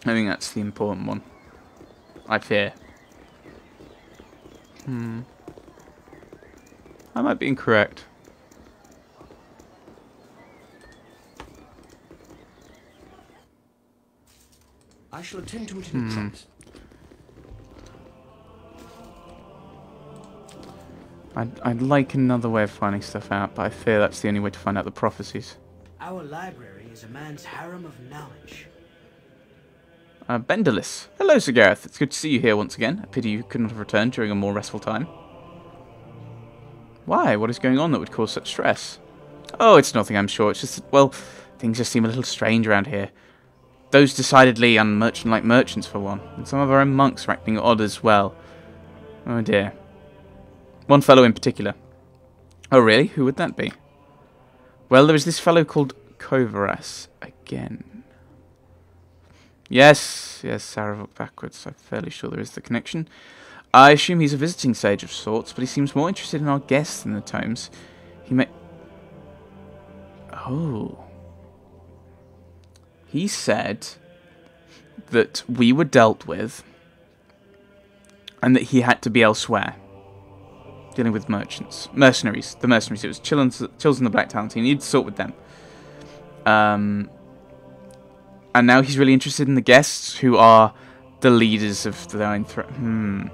I think that's the important one. I fear. I might be incorrect. I shall attend to it in a trice. I'd like another way of finding stuff out, but I fear that's the only way to find out the prophecies. Our library is a man's harem of knowledge. Benderless. Hello, Sir Gareth. It's good to see you here once again. A pity you could not have returned during a more restful time. Why? What is going on that would cause such stress? Oh, it's nothing, I'm sure. It's just, well, things just seem a little strange around here. Those decidedly unmerchant-like merchants, for one. And some of our own monks are acting odd as well. Oh, dear. One fellow in particular. Oh, really? Who would that be? Well, there is this fellow called Kovaras again. Yes, Sarah backwards. I'm fairly sure there is the connection. I assume he's a visiting sage of sorts, but he seems more interested in our guests than the tomes. He may... Oh. He said that we were dealt with and that he had to be elsewhere. Dealing with merchants. Mercenaries. The mercenaries. It was Chills and the Black Talent. He needed to sort with them. And now he's really interested in the guests, who are the leaders of the Iron Throne.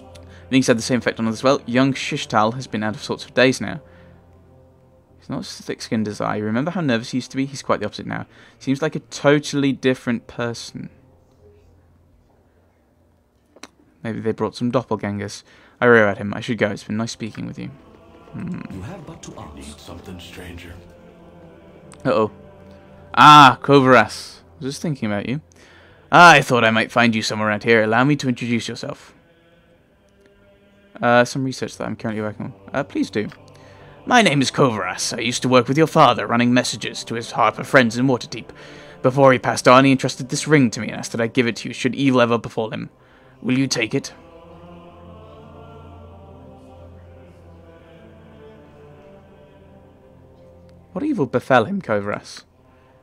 I think he's had the same effect on us as well. Young Shishtal has been out of sorts for days now. He's not as thick-skinned as I. Remember how nervous he used to be? He's quite the opposite now. Seems like a totally different person. Maybe they brought some doppelgangers. I rear at him. I should go. It's been nice speaking with you. You have but to ask. Need something, stranger. Uh-oh. Ah, Kovaras. I was just thinking about you. I thought I might find you somewhere around here. Allow me to introduce yourself. Some research that I'm currently working on. Please do. My name is Kovaras. I used to work with your father, running messages to his Harper friends in Waterdeep. Before he passed on, he entrusted this ring to me and asked that I give it to you should evil ever befall him. Will you take it? What evil befell him, Kovaras?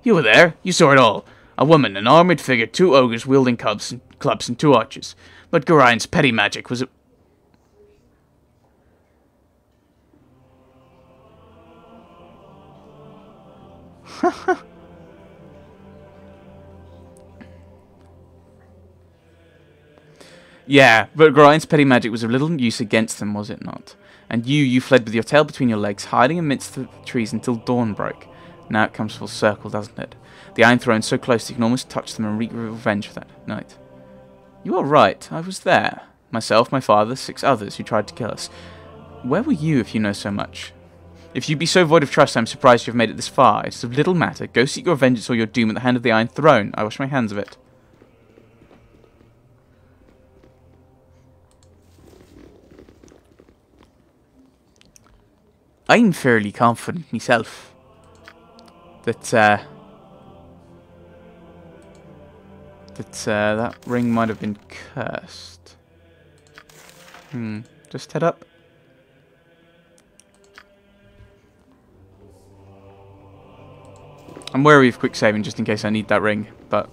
You were there. You saw it all. A woman, an armoured figure, 2 ogres wielding clubs, and 2 archers. But Gorine's petty magic was... Yeah, but Gorine's petty magic was of little use against them, was it not? And you fled with your tail between your legs, hiding amidst the trees until dawn broke. Now it comes full circle, doesn't it? The Iron Throne so close that you can almost touch them and wreak revenge for that night. You are right, I was there. Myself, my father, 6 others who tried to kill us. Where were you if you know so much? If you be so void of trust, I'm surprised you have made it this far. It is of little matter. Go seek your vengeance or your doom at the hand of the Iron Throne. I wash my hands of it. I'm fairly confident myself that that ring might have been cursed. Just head up. I'm wary of quick saving just in case I need that ring, but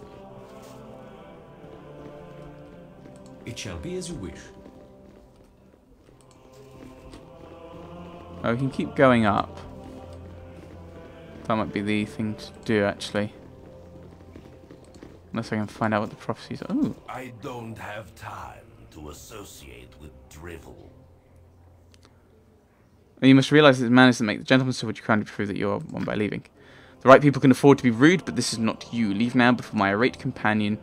It shall be as you wish. oh, we can keep going up. That might be the thing to do, actually. Unless I can find out what the prophecies are. Ooh. I don't have time to associate with drivel. And you must realize that manners that make the gentleman, so would you kindly prove that you're one by leaving. The right people can afford to be rude, but this is not you. Leave now before my irate companion,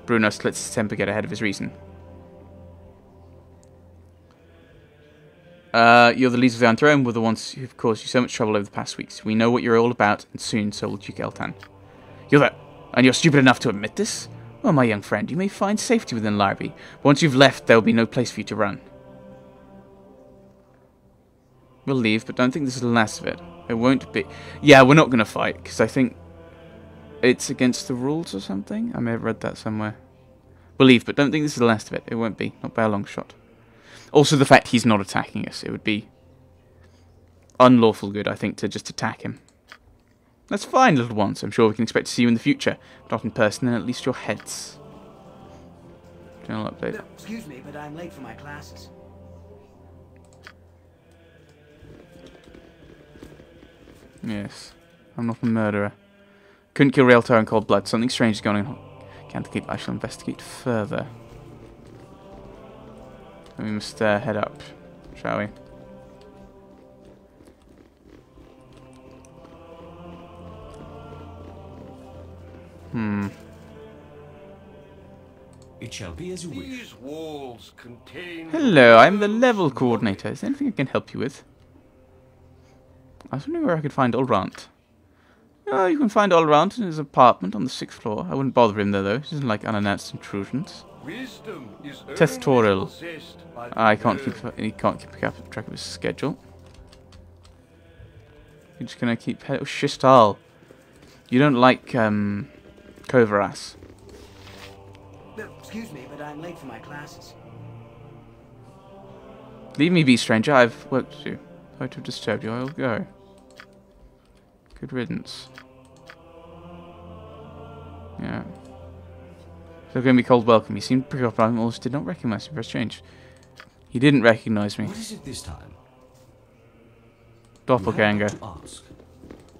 Brunost, lets his temper get ahead of his reason. You're the leaders of the Iron Throne, were the ones who've caused you so much trouble over the past weeks. We know what you're all about, and soon so will Duke Eltan. You're that, and you're stupid enough to admit this? Well, my young friend, you may find safety within Larby, but once you've left, there will be no place for you to run. We'll leave, but don't think this is the last of it. It won't be... Yeah, we're not going to fight, because I think it's against the rules or something. I may have read that somewhere. We'll leave, but don't think this is the last of it. It won't be, not by a long shot. Also, the fact he's not attacking us. It would be unlawful good, I think, to just attack him. That's fine, little ones. I'm sure we can expect to see you in the future. If not in person, then at least your heads. Journal update. No, excuse me, but I'm late for my classes. Yes. I'm not a murderer. Couldn't kill Realtor in cold blood. Something strange is going on. Candlekeep. I shall investigate further. We must head up, shall we? It shall be as you wish. These walls contain... Hello, I'm the level coordinator. Is there anything I can help you with? I was wondering where I could find Ulrant. Oh, you can find Ulrant in his apartment on the 6th floor. I wouldn't bother him though. He doesn't like unannounced intrusions. Wisdom is Testorial. possessed by the He can't keep track of his schedule. You're just gonna keep... Oh, Shistal. You don't like, Kovaras. No, excuse me, but I'm late for my classes. Leave me be, stranger. I've work to do. Sorry to have disturbed you. I'll go. Good riddance. Yeah. So going to be cold welcome. He seemed pretty upright, almost did not recognize me. Press change. He didn't recognize me. What is it this time? Doppelganger. You have to ask.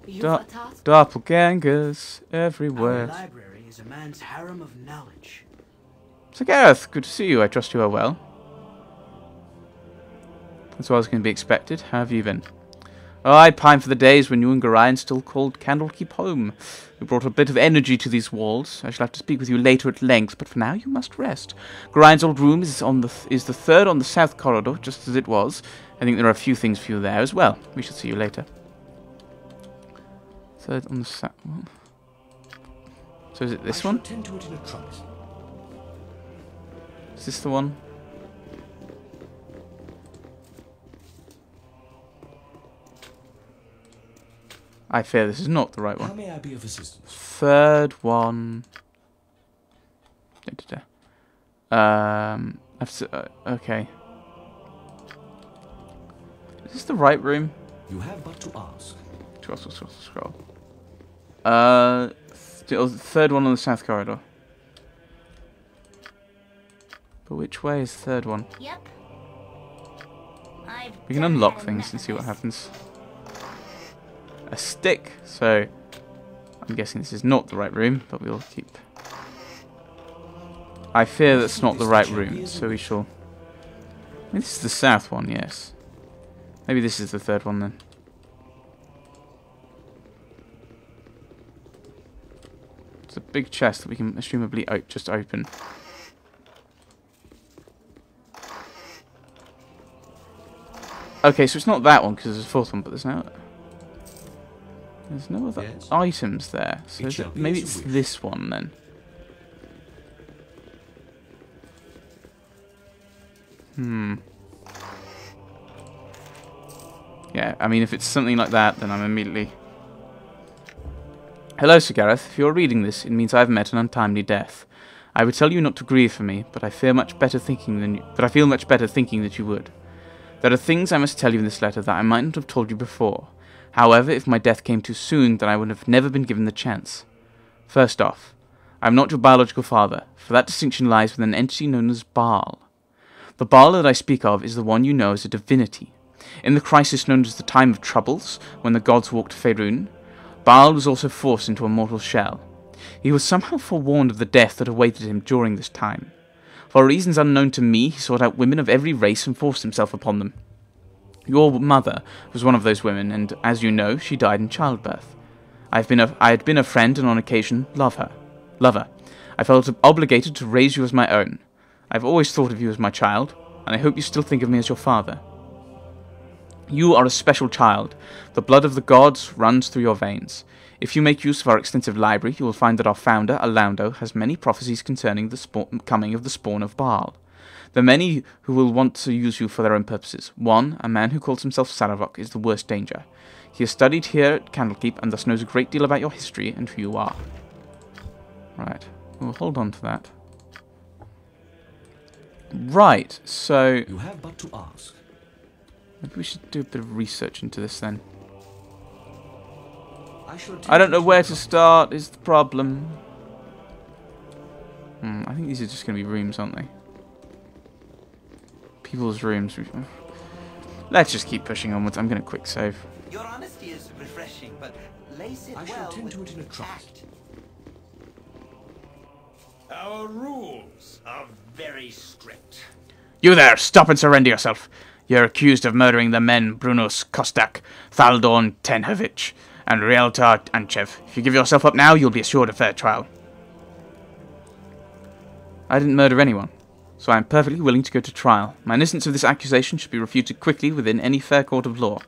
You've a task? Doppelgangers Our everywhere. library is a man's harem of knowledge. So Gareth, good to see you. I trust you are well. That's what I was going to be expected. How have you been? Oh, I pine for the days when you and Gorion still called Candlekeep home. You brought a bit of energy to these walls. I shall have to speak with you later at length, but for now you must rest. Gorion's old room is the third on the south corridor, just as it was. I think there are a few things for you there as well. We shall see you later. Third on the south. So is it this one? Tend to it in a trice. Is this the one? I fear this is not the right How one. may I be of assistance? Third one. Okay. Is this the right room? You have but to ask. Scroll. Still the third one on the south corridor. But which way is the third one? Yep. We can unlock things and see what happens. A stick, so I'm guessing this is not the right room, but we'll keep... I fear that's not the right room, so we shall... This is the south one, yes. Maybe this is the third one then. It's a big chest that we can assumably just open. Okay, so it's not that one because there's a fourth one, but there's no other items there. So maybe it's this one then. Yeah, I mean, if it's something like that, then I'm immediately... Hello, Sir Gareth. If you're reading this, it means I've met an untimely death. I would tell you not to grieve for me, but I feel much better thinking that you would. There are things I must tell you in this letter that I might not have told you before. However, if my death came too soon, then I would have never been given the chance. First off, I am not your biological father, for that distinction lies with an entity known as Baal. The Baal that I speak of is the one you know as a divinity. In the crisis known as the Time of Troubles, when the gods walked Faerun, Baal was also forced into a mortal shell. He was somehow forewarned of the death that awaited him during this time. For reasons unknown to me, he sought out women of every race and forced himself upon them. Your mother was one of those women, and as you know, she died in childbirth. I had been a friend and on occasion lover. I felt obligated to raise you as my own. I've always thought of you as my child, and I hope you still think of me as your father. You are a special child. The blood of the gods runs through your veins. If you make use of our extensive library, you will find that our founder, Alaundo, has many prophecies concerning the coming of the spawn of Baal. There are many who will want to use you for their own purposes. One, a man who calls himself Saravok, is the worst danger. He has studied here at Candlekeep and thus knows a great deal about your history and who you are. Right, we'll hold on to that. Right, so... You have but to ask. Maybe we should do a bit of research into this then. I don't know where to start is the problem. I think these are just going to be rooms, aren't they? People's rooms. Let's just keep pushing onwards. I'm going to quick save. Your honesty is refreshing, but lace it I shall well attend with to it in a trice. tact. Our rules are very strict. You there! Stop and surrender yourself! You're accused of murdering the men Brunos Kostak, Thaldorn Tenhovich, and Realtar Anchev. If you give yourself up now, you'll be assured a fair trial. I didn't murder anyone, so I am perfectly willing to go to trial. My innocence of this accusation should be refuted quickly within any fair court of law.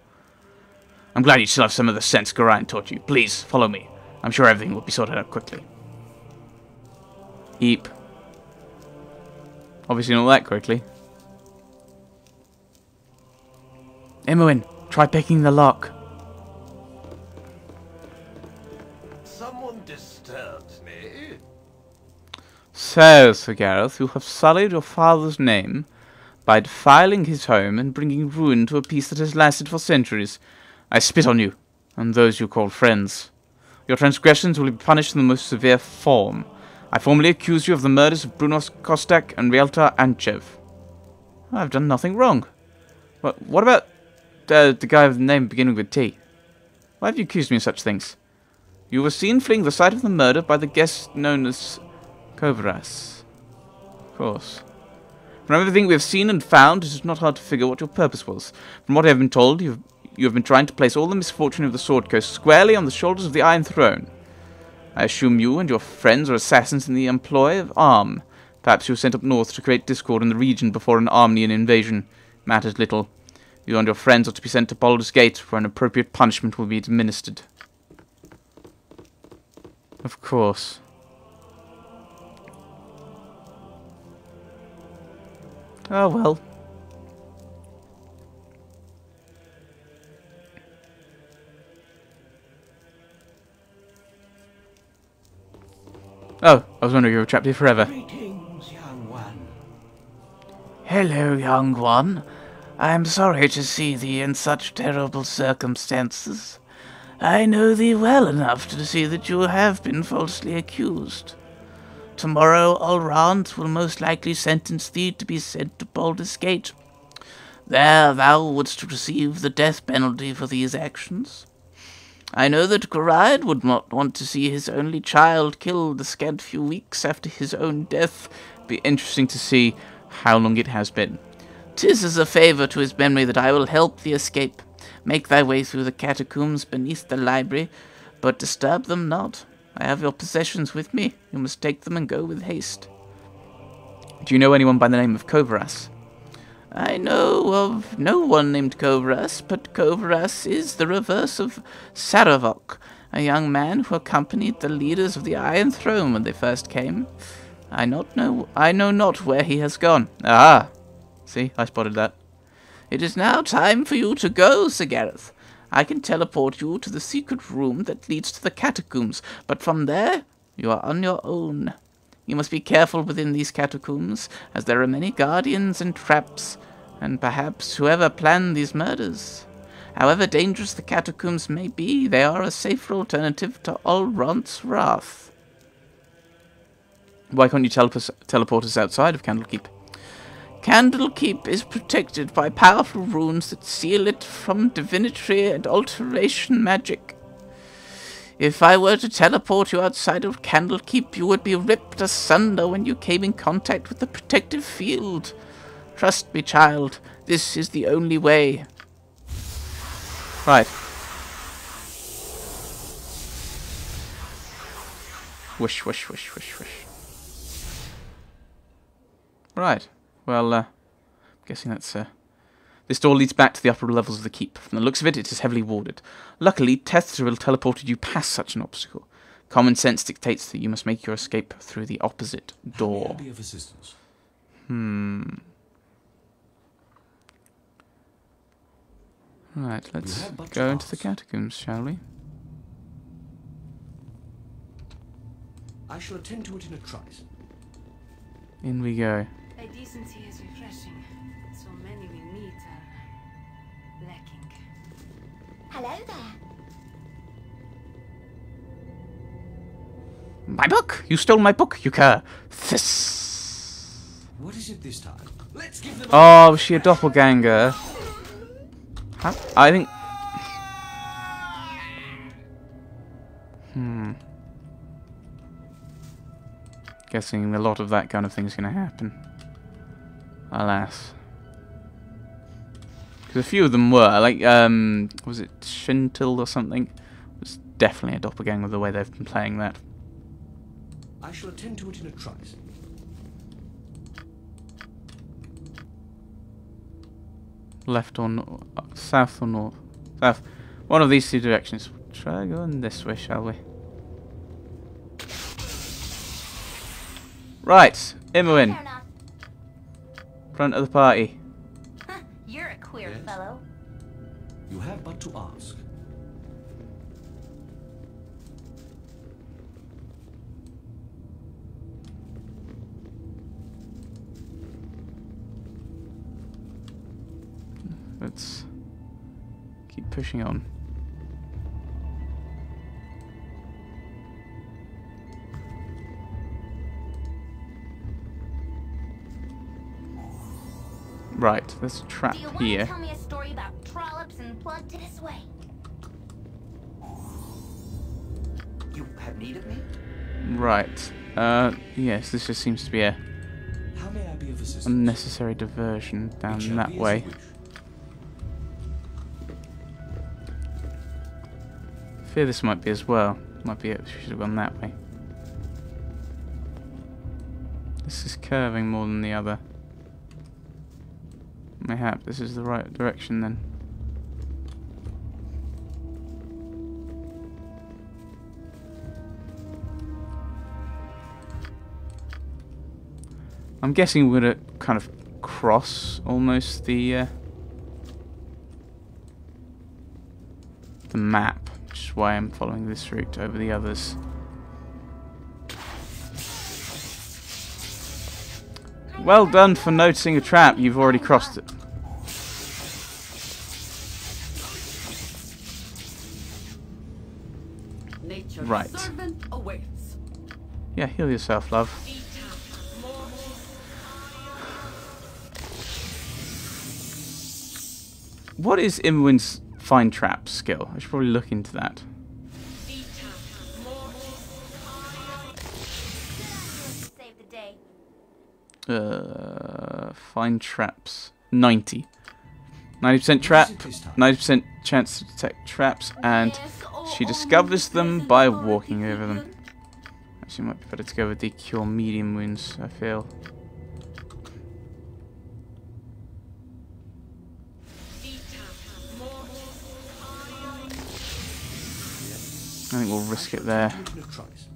I'm glad you still have some of the sense Gorion taught you. Please, follow me. I'm sure everything will be sorted out quickly. Eep. Obviously not that quickly. Imoen, try picking the lock. Someone disturbs me. So, Sir Gareth, you have sullied your father's name by defiling his home and bringing ruin to a peace that has lasted for centuries. I spit on you, and those you call friends. Your transgressions will be punished in the most severe form. I formally accuse you of the murders of Brunos Kostak and Realtar Anchev. I've done nothing wrong. What about the guy with the name beginning with T? Why have you accused me of such things? You were seen fleeing the site of the murder by the guest known as Kovras. Of course. From everything we have seen and found, it is not hard to figure what your purpose was. From what I have been told, you have been trying to place all the misfortune of the Sword Coast squarely on the shoulders of the Iron Throne. I assume you and your friends are assassins in the employ of Arm. Perhaps you were sent up north to create discord in the region before an Armenian invasion. Matters little. You and your friends are to be sent to Baldur's Gate, where an appropriate punishment will be administered. Of course. Oh well. Oh, I was wondering if you were trapped here forever. Greetings, young one. Hello, young one. I am sorry to see thee in such terrible circumstances. I know thee well enough to see that you have been falsely accused. Tomorrow Olrant will most likely sentence thee to be sent to Baldur's Gate. There thou wouldst receive the death penalty for these actions. I know that Gorion would not want to see his only child killed a scant few weeks after his own death. Be interesting to see how long it has been. 'Tis as a favour to his memory that I will help thee escape. Make thy way through the catacombs beneath the library, but disturb them not. I have your possessions with me. You must take them and go with haste. Do you know anyone by the name of Kovras? I know of no one named Kovras, but Kovras is the reverse of Saravok, a young man who accompanied the leaders of the Iron Throne when they first came. I know not where he has gone. Ah! See, I spotted that. It is now time for you to go, Sir Gareth. I can teleport you to the secret room that leads to the catacombs, but from there, you are on your own. You must be careful within these catacombs, as there are many guardians and traps, and perhaps whoever planned these murders. However dangerous the catacombs may be, they are a safer alternative to Olrant's wrath. Why can't you teleport us outside of Candlekeep? Candlekeep is protected by powerful runes that seal it from divinatory and alteration magic. If I were to teleport you outside of Candlekeep, you would be ripped asunder when you came in contact with the protective field. Trust me, child, this is the only way. Right. Whoosh, whoosh, whoosh, whoosh, whoosh. Right. Well, I'm guessing that's, This door leads back to the upper levels of the keep. From the looks of it, it is heavily warded. Luckily, Tethzeril teleported you past such an obstacle. Common sense dictates that you must make your escape through the opposite door. How may I be of assistance? Right, let's have but to go into the ask. catacombs, shall we? I shall attend to it in a trice. In we go. A decency is refreshing. So many we meet are, uh, lacking. Hello there. My book! You stole my book, you cur! This. What is it this time? Let's give them Oh, was she a doppelganger? Huh? I think... Guessing a lot of that kind of thing's going to happen. Alas. Because a few of them were, like, was it Shintil or something? It was definitely a doppelganger the way they've been playing that. I shall attend to it in a trice. Left or south or north? South. One of these two directions. Try going this way, shall we? Right, Imoen. Front of the party. You're a queer Yes? fellow. You have but to ask. Let's keep pushing on. Right, there's a trap Do you want here. to tell me a story about trollops and blood this way? You have need of me? Right. Yes, this just seems to be a How may I be of assistance? unnecessary diversion It down shall that be as way. you wish. Fear this might be as well. Might be it. We should have gone that way. This is curving more than the other. Mayhap this is the right direction then. I'm guessing we're gonna kind of cross almost the map, which is why I'm following this route over the others. Well done for noticing a trap. You've already crossed it. Nature's Right. servant awaits. Yeah, heal yourself, love. What is Imwin's find trap skill? I should probably look into that. Save the day. Find traps. 90. 90% trap, What is it this time? 90% chance to detect traps, and she discovers them by walking over them. Actually, it might be better to go with the cure medium wounds, I feel. I think we'll risk it there. Do it in a trice.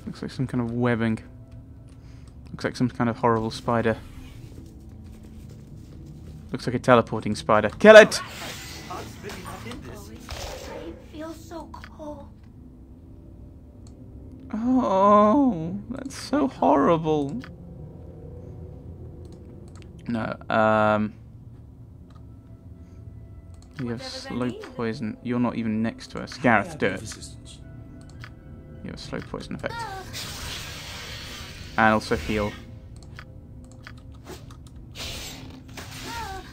Looks like some kind of webbing. Looks like some kind of horrible spider. Looks like a teleporting spider. Kill it! I feel so cold. Oh, that's so horrible. No, you have slow poison. You're not even next to us. How may I Gareth, be do of it. assistance? You have a slow poison effect. And also heal.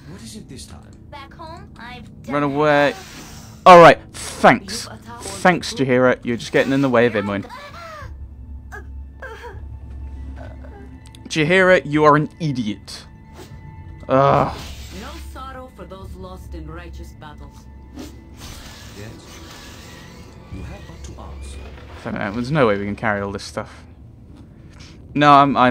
What is it this time? Back home, I've done Run away. Alright, thanks. Thanks, Jahira. You're just getting in the way of Imwin. Jahira, you are an idiot. Ugh. No sorrow for those lost in righteous battles. Yes. You have but to ask. I don't know, there's no way we can carry all this stuff. No, no,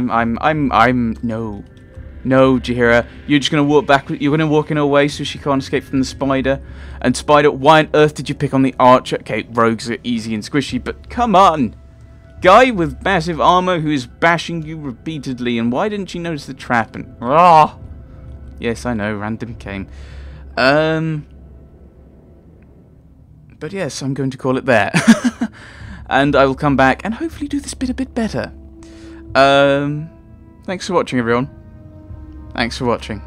Jahira. You're just gonna walk back. You're gonna walk in her way so she can't escape from the spider. And spider, why on earth did you pick on the archer? Okay, rogues are easy and squishy, but come on, guy with massive armor who is bashing you repeatedly. And why didn't you notice the trap? And yes, I know, random came. But yes, I'm going to call it there. And I will come back and hopefully do this bit a bit better. Thanks for watching, everyone. Thanks for watching.